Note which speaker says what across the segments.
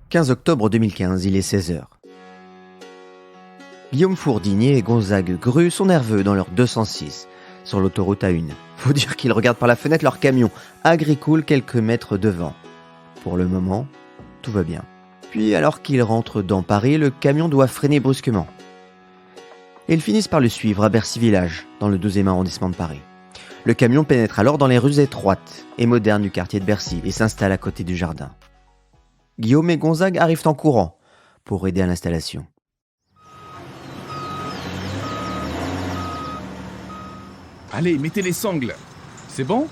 Speaker 1: 15 octobre 2015, il est 16h. Guillaume Fourdigné et Gonzague Gru sont nerveux dans leur 206, sur l'autoroute A1. Faut dire qu'ils regardent par la fenêtre leur camion, agricoule quelques mètres devant. Pour le moment, tout va bien. Puis, alors qu'ils rentrent dans Paris, le camion doit freiner brusquement. Et ils finissent par le suivre à Bercy Village, dans le 12e arrondissement de Paris. Le camion pénètre alors dans les rues étroites et modernes du quartier de Bercy et s'installe à côté du jardin. Guillaume et Gonzague arrivent en courant pour aider à l'installation.
Speaker 2: Allez, mettez les sangles. C'est bon ?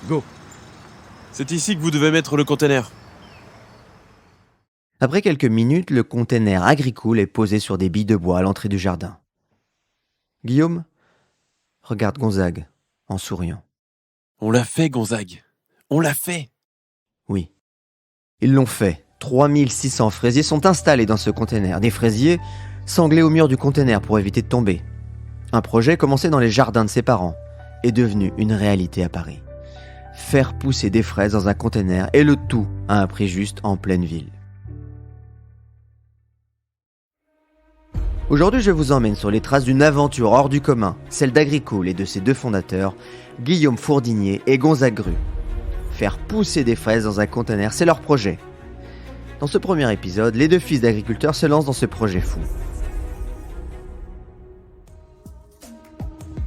Speaker 2: Go.
Speaker 3: C'est ici que vous devez mettre le container.
Speaker 1: Après quelques minutes, le container agricole est posé sur des billes de bois à l'entrée du jardin. Guillaume regarde Gonzague en souriant.
Speaker 3: On l'a fait, Gonzague. On l'a fait.
Speaker 1: Oui, ils l'ont fait. 3600 fraisiers sont installés dans ce container. Des fraisiers sanglés au mur du container pour éviter de tomber. Un projet commencé dans les jardins de ses parents est devenu une réalité à Paris. Faire pousser des fraises dans un container et le tout à un prix juste en pleine ville. Aujourd'hui, je vous emmène sur les traces d'une aventure hors du commun, celle d'Agricool et de ses deux fondateurs, Guillaume Fourdigné et Gonzague Gru. Faire pousser des fraises dans un conteneur, c'est leur projet. Dans ce premier épisode, les deux fils d'agriculteurs se lancent dans ce projet fou.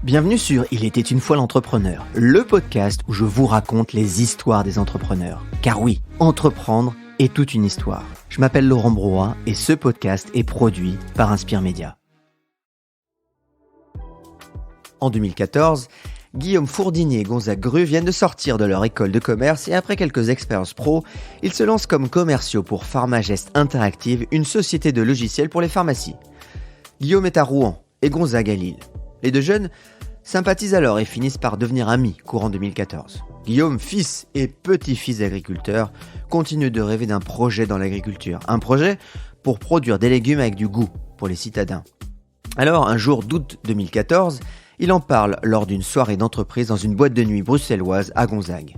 Speaker 1: Bienvenue sur Il était une fois l'entrepreneur, le podcast où je vous raconte les histoires des entrepreneurs. Car oui, entreprendre est toute une histoire. Je m'appelle Laurent Brouat et ce podcast est produit par Inspire Média. En 2014, Guillaume Fourdigné et Gonzague Gru viennent de sortir de leur école de commerce et après quelques expériences pro, ils se lancent comme commerciaux pour Pharmagest Interactive, une société de logiciels pour les pharmacies. Guillaume est à Rouen et Gonzague à Lille. Les deux jeunes sympathisent alors et finissent par devenir amis courant 2014. Guillaume, fils et petit-fils d'agriculteur, continue de rêver d'un projet dans l'agriculture. Un projet pour produire des légumes avec du goût pour les citadins. Alors, un jour d'août 2014, il en parle lors d'une soirée d'entreprise dans une boîte de nuit bruxelloise à Gonzague.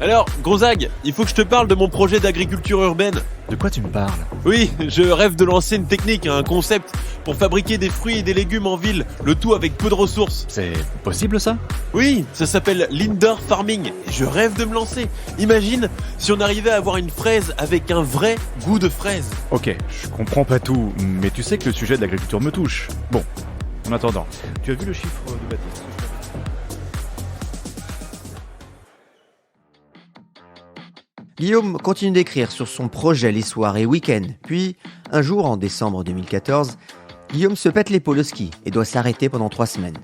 Speaker 3: Alors, Gonzague, il faut que je te parle de mon projet d'agriculture urbaine.
Speaker 4: De quoi tu me parles ?
Speaker 3: Oui, je rêve de lancer une technique, un concept pour fabriquer des fruits et des légumes en ville, le tout avec peu de ressources.
Speaker 4: C'est possible ça ?
Speaker 3: Oui, ça s'appelle l'indoor farming. Et je rêve de me lancer. Imagine si on arrivait à avoir une fraise avec un vrai goût de fraise.
Speaker 4: Ok, je comprends pas tout, mais tu sais que le sujet de l'agriculture me touche. Bon, en attendant, tu as vu le chiffre de Baptiste ?
Speaker 1: Guillaume continue d'écrire sur son projet les soirs et week-ends. Puis, un jour, en décembre 2014, Guillaume se pète l'épaule au ski et doit s'arrêter pendant 3 semaines.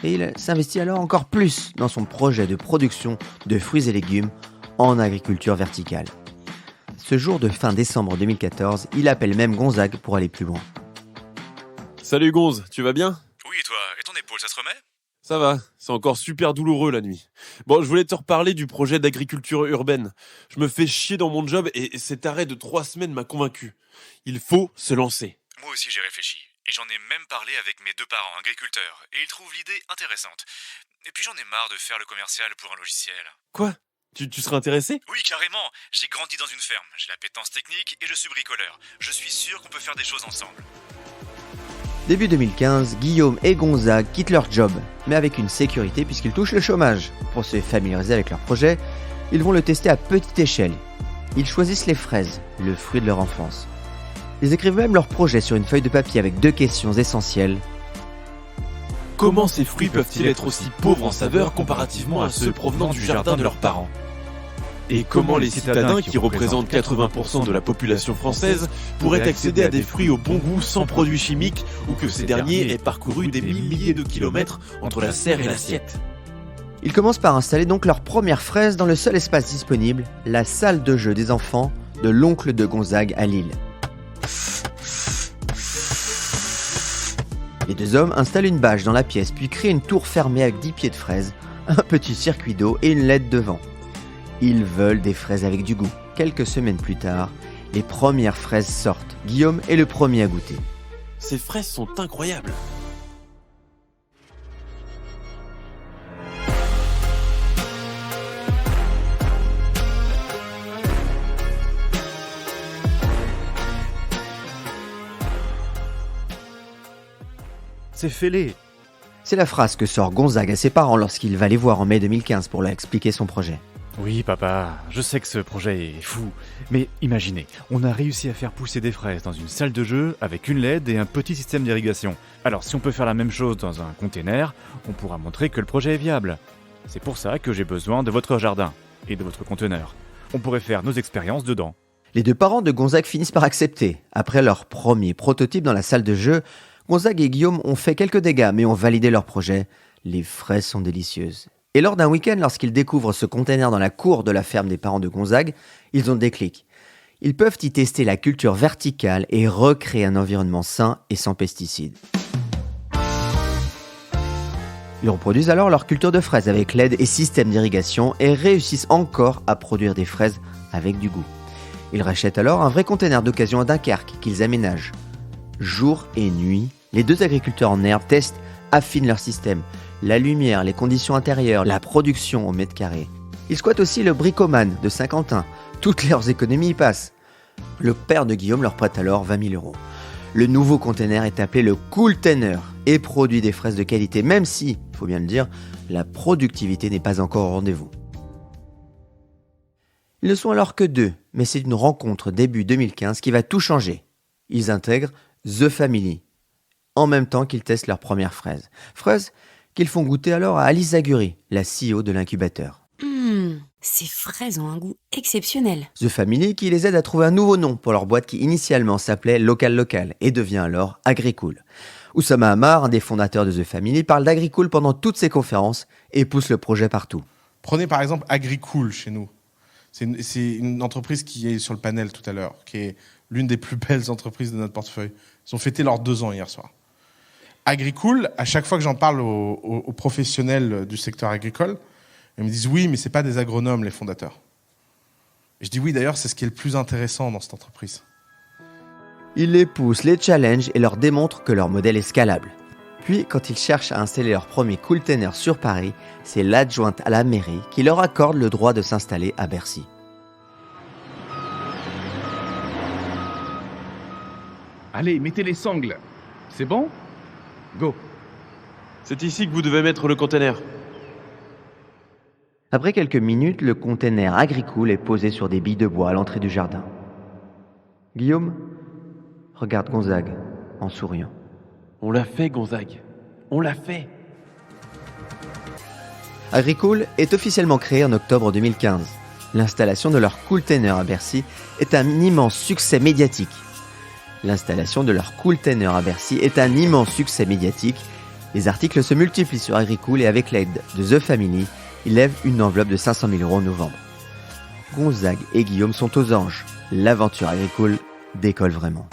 Speaker 1: Et il s'investit alors encore plus dans son projet de production de fruits et légumes en agriculture verticale. Ce jour de fin décembre 2014, il appelle même Gonzague pour aller plus loin.
Speaker 3: Salut Gonz, tu vas bien ?
Speaker 5: Oui, et toi ? Et ton épaule, ça se remet ?
Speaker 3: Ça va, c'est encore super douloureux la nuit. Bon, je voulais te reparler du projet d'agriculture urbaine. Je me fais chier dans mon job et cet arrêt de 3 semaines m'a convaincu. Il faut se lancer.
Speaker 5: Moi aussi j'ai réfléchi. Et j'en ai même parlé avec mes 2 parents agriculteurs. Et ils trouvent l'idée intéressante. Et puis j'en ai marre de faire le commercial pour un logiciel.
Speaker 3: Quoi ? Tu serais intéressé ?
Speaker 5: Oui, carrément. J'ai grandi dans une ferme. J'ai la pétence technique et je suis bricoleur. Je suis sûr qu'on peut faire des choses ensemble.
Speaker 1: Début 2015, Guillaume et Gonzague quittent leur job, mais avec une sécurité puisqu'ils touchent le chômage. Pour se familiariser avec leur projet, ils vont le tester à petite échelle. Ils choisissent les fraises, le fruit de leur enfance. Ils écrivent même leur projet sur une feuille de papier avec 2 questions essentielles.
Speaker 3: Comment ces fruits peuvent-ils être aussi pauvres en saveur comparativement à ceux provenant du jardin de leurs parents ? Et comment les citadins, qui représentent 80% de la population française, pourraient accéder à des fruits au bon goût sans produits chimiques ou que ces derniers aient parcouru des milliers de kilomètres entre la serre et l'assiette ?
Speaker 1: Ils commencent par installer donc leur première fraise dans le seul espace disponible, la salle de jeu des enfants de l'oncle de Gonzague à Lille. Les 2 hommes installent une bâche dans la pièce puis créent une tour fermée avec 10 pieds de fraises, un petit circuit d'eau et une LED devant. Ils veulent des fraises avec du goût. Quelques semaines plus tard, les premières fraises sortent. Guillaume est le premier à goûter.
Speaker 3: Ces fraises sont incroyables.
Speaker 4: c'est fêlé.
Speaker 1: C'est la phrase que sort Gonzague à ses parents lorsqu'il va les voir en mai 2015 pour leur expliquer son projet.
Speaker 4: Oui, papa, je sais que ce projet est fou, mais imaginez, on a réussi à faire pousser des fraises dans une salle de jeu avec une LED et un petit système d'irrigation. Alors si on peut faire la même chose dans un container, on pourra montrer que le projet est viable. C'est pour ça que j'ai besoin de votre jardin et de votre conteneur. On pourrait faire nos expériences dedans.
Speaker 1: Les deux parents de Gonzague finissent par accepter. Après leur premier prototype dans la salle de jeu, Gonzague et Guillaume ont fait quelques dégâts mais ont validé leur projet. Les fraises sont délicieuses. Et lors d'un week-end, lorsqu'ils découvrent ce container dans la cour de la ferme des parents de Gonzague, ils ont le déclic. Ils peuvent y tester la culture verticale et recréer un environnement sain et sans pesticides. Ils reproduisent alors leur culture de fraises avec LED et système d'irrigation et réussissent encore à produire des fraises avec du goût. Ils rachètent alors un vrai container d'occasion à Dunkerque qu'ils aménagent. Jour et nuit, les deux agriculteurs en herbe testent, affinent leur système. La lumière, les conditions intérieures, la production au mètre carré. Ils squattent aussi le Bricoman de Saint-Quentin. Toutes leurs économies y passent. Le père de Guillaume leur prête alors 20 000 €. Le nouveau container est appelé le Cooltainer et produit des fraises de qualité, même si, il faut bien le dire, la productivité n'est pas encore au rendez-vous. Ils ne sont alors que deux, mais c'est une rencontre début 2015 qui va tout changer. Ils intègrent The Family, en même temps qu'ils testent leurs premières fraises. Fraises qu'ils font goûter alors à Alice Zaguri, la CEO de l'incubateur.
Speaker 6: Ces fraises ont un goût exceptionnel.
Speaker 1: The Family qui les aide à trouver un nouveau nom pour leur boîte qui initialement s'appelait Local et devient alors Agricool. Oussama Hamar, un des fondateurs de The Family, parle d'Agricool pendant toutes ses conférences et pousse le projet partout.
Speaker 7: Prenez par exemple Agricool chez nous. C'est une entreprise qui est sur le panel tout à l'heure, qui est l'une des plus belles entreprises de notre portefeuille. Ils ont fêté leurs 2 ans hier soir. Agricool, à chaque fois que j'en parle aux professionnels du secteur agricole, ils me disent oui, mais c'est pas des agronomes les fondateurs. Et je dis oui, d'ailleurs, c'est ce qui est le plus intéressant dans cette entreprise.
Speaker 1: Ils les poussent, les challengent et leur démontrent que leur modèle est scalable. Puis, quand ils cherchent à installer leur premier Cooltainer sur Paris, c'est l'adjointe à la mairie qui leur accorde le droit de s'installer à Bercy.
Speaker 2: Allez, mettez les sangles. C'est bon? Go.
Speaker 3: C'est ici que vous devez mettre le container.
Speaker 1: Après quelques minutes, le container Agricool est posé sur des billes de bois à l'entrée du jardin. Guillaume regarde Gonzague en souriant.
Speaker 3: On l'a fait, Gonzague. On l'a fait.
Speaker 1: Agricool est officiellement créé en octobre 2015. L'installation de leur Cooltainer à Bercy est un immense succès médiatique. Les articles se multiplient sur Agricool et avec l'aide de The Family, ils lèvent une enveloppe de 500 000 € en novembre. Gonzague et Guillaume sont aux anges. L'aventure Agricool décolle vraiment.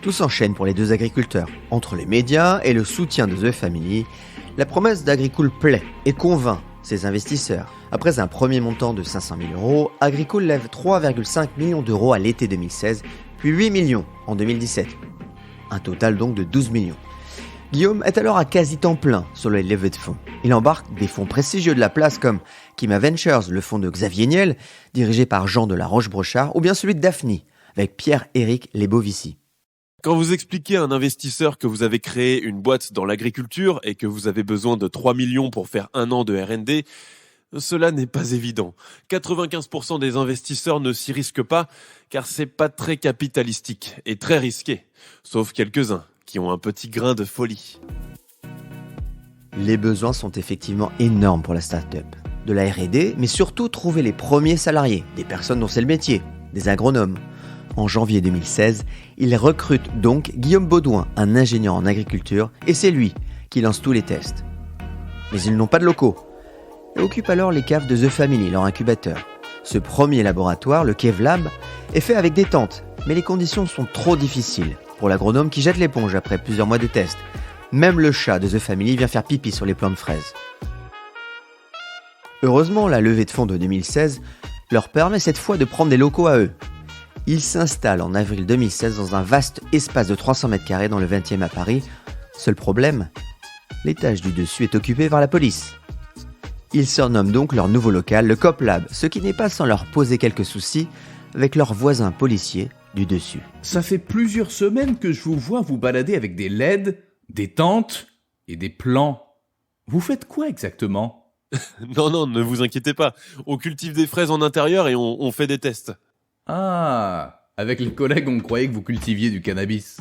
Speaker 1: Tout s'enchaîne pour les deux agriculteurs. Entre les médias et le soutien de The Family, la promesse d'Agricool plaît et convainc ses investisseurs. Après un premier montant de 500 000 €, Agricool lève 3,5 millions d'euros à l'été 2016, puis 8 millions en 2017. Un total donc de 12 millions. Guillaume est alors à quasi temps plein sur les levées de fonds. Il embarque des fonds prestigieux de la place comme Kima Ventures, le fonds de Xavier Niel, dirigé par Jean de la Roche-Brochard, ou bien celui de Daphne, avec Pierre-Éric Lebovici.
Speaker 3: Quand vous expliquez à un investisseur que vous avez créé une boîte dans l'agriculture et que vous avez besoin de 3 millions pour faire 1 an de R&D, cela n'est pas évident. 95% des investisseurs ne s'y risquent pas car c'est pas très capitalistique et très risqué. Sauf quelques-uns qui ont un petit grain de folie.
Speaker 1: Les besoins sont effectivement énormes pour la start-up. De la R&D, mais surtout trouver les premiers salariés, des personnes dont c'est le métier, des agronomes. En janvier 2016, il recrute donc Guillaume Baudouin, un ingénieur en agriculture, et c'est lui qui lance tous les tests. Mais ils n'ont pas de locaux et occupent alors les caves de The Family, leur incubateur. Ce premier laboratoire, le KevLab, est fait avec des tentes, mais les conditions sont trop difficiles pour l'agronome qui jette l'éponge après plusieurs mois de tests. Même le chat de The Family vient faire pipi sur les plants de fraises. Heureusement, la levée de fonds de 2016 leur permet cette fois de prendre des locaux à eux. Ils s'installent en avril 2016 dans un vaste espace de 300 m² dans le 20e à Paris. Seul problème, l'étage du dessus est occupé par la police. Ils surnomment donc leur nouveau local le Cop Lab, ce qui n'est pas sans leur poser quelques soucis avec leurs voisins policiers du dessus.
Speaker 2: Ça fait plusieurs semaines que je vous vois vous balader avec des LED, des tentes et des plants. Vous faites quoi exactement ?
Speaker 3: Non, ne vous inquiétez pas. On cultive des fraises en intérieur et on fait des tests.
Speaker 2: Ah, avec les collègues, on croyait que vous cultiviez du cannabis.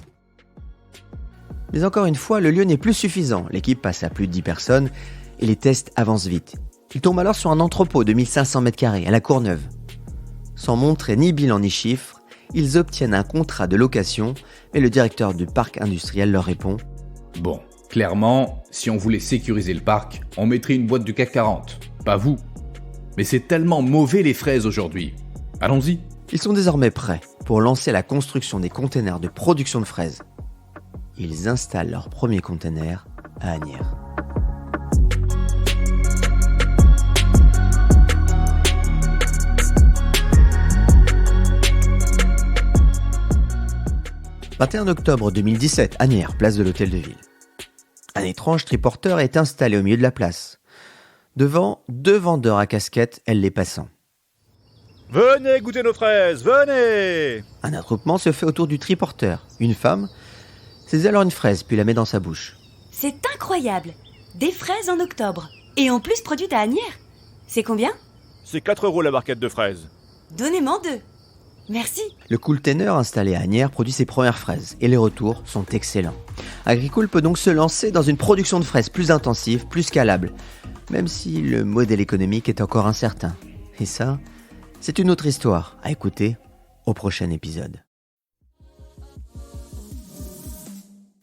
Speaker 1: Mais encore une fois, le lieu n'est plus suffisant. L'équipe passe à plus de 10 personnes et les tests avancent vite. Ils tombent alors sur un entrepôt de 1500 m² à la Courneuve. Sans montrer ni bilan ni chiffres, ils obtiennent un contrat de location, mais le directeur du parc industriel leur répond «
Speaker 2: Bon, clairement, si on voulait sécuriser le parc, on mettrait une boîte du CAC 40. Pas vous. Mais c'est tellement mauvais les fraises aujourd'hui. Allons-y. »
Speaker 1: Ils sont désormais prêts pour lancer la construction des containers de production de fraises. Ils installent leur premier container à Asnières. « 21 octobre 2017, Asnières, place de l'Hôtel de Ville. Un étrange triporteur est installé au milieu de la place. Devant, 2 vendeurs à casquette, elles les passant.
Speaker 4: Venez goûter nos fraises, venez !»
Speaker 1: Un attroupement se fait autour du triporteur. Une femme saisit alors une fraise puis la met dans sa bouche.
Speaker 6: C'est incroyable. Des fraises en octobre. Et en plus produites à Asnières. C'est combien ?
Speaker 4: C'est 4 € la barquette de fraises.
Speaker 6: Donnez-m'en 2. Merci.
Speaker 1: Le Cooltainer installé à Asnières produit ses premières fraises et les retours sont excellents. Agricool peut donc se lancer dans une production de fraises plus intensive, plus scalable, même si le modèle économique est encore incertain. Et ça, c'est une autre histoire à écouter au prochain épisode.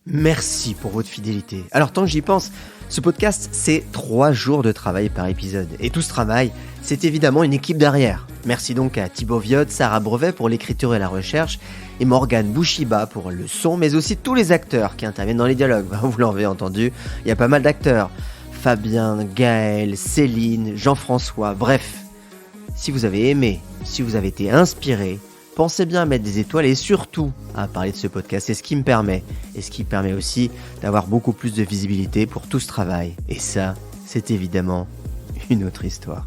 Speaker 1: Merci pour votre fidélité. Alors tant que j'y pense, ce podcast, c'est 3 jours de travail par épisode. Et tout ce travail, c'est évidemment une équipe derrière. Merci donc à Thibaut Viode, Sarah Brevet pour l'écriture et la recherche, et Morgane Bouchiba pour le son, mais aussi tous les acteurs qui interviennent dans les dialogues. Vous l'avez entendu, il y a pas mal d'acteurs. Fabien, Gaël, Céline, Jean-François, bref. Si vous avez aimé, si vous avez été inspiré, pensez bien à mettre des étoiles et surtout à parler de ce podcast. C'est ce qui me permet. Et ce qui permet aussi d'avoir beaucoup plus de visibilité pour tout ce travail. Et ça, c'est évidemment une autre histoire.